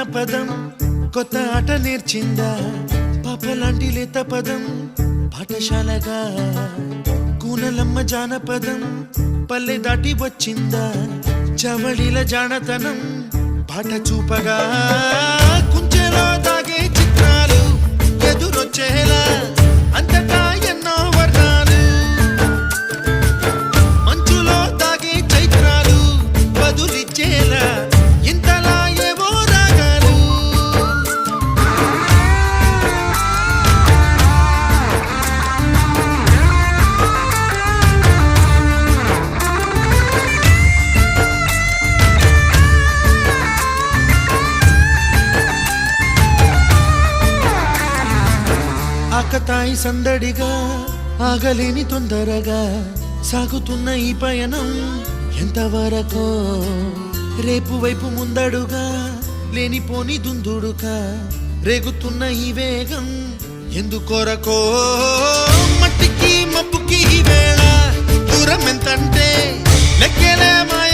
జానపదం కొత్త ఆట నేర్చిందా పాపలాంటి లేత పదం పాఠశాలగా కూనలమ్మ జానపదం పల్లె దాటి వచ్చిందా చవళిల జానతనం పాట చూపగా కుంచెలో దాగే చిత్రాలు ఎదురొచ్చేలా అంతటా ఎన్నో వర్ణాలు మంచులో దాగే చైత్రాలు బదులిచ్చేలా ఇంతలా ఏవో రాగాలు ఆకతాయి సందడిగా ఆగలేని తొందరగా సాగుతున్న ఈ పయనం ఎంతవరకో రేపు వైపు ముందడుగా లేనిపోని దుందుడుగా రేగుతున్న ఈ వేగం ఎందుకొరకో మట్టికి మబ్బుకి ఈ వేళ దూరం ఎంతంటే లెక్కలే మాయ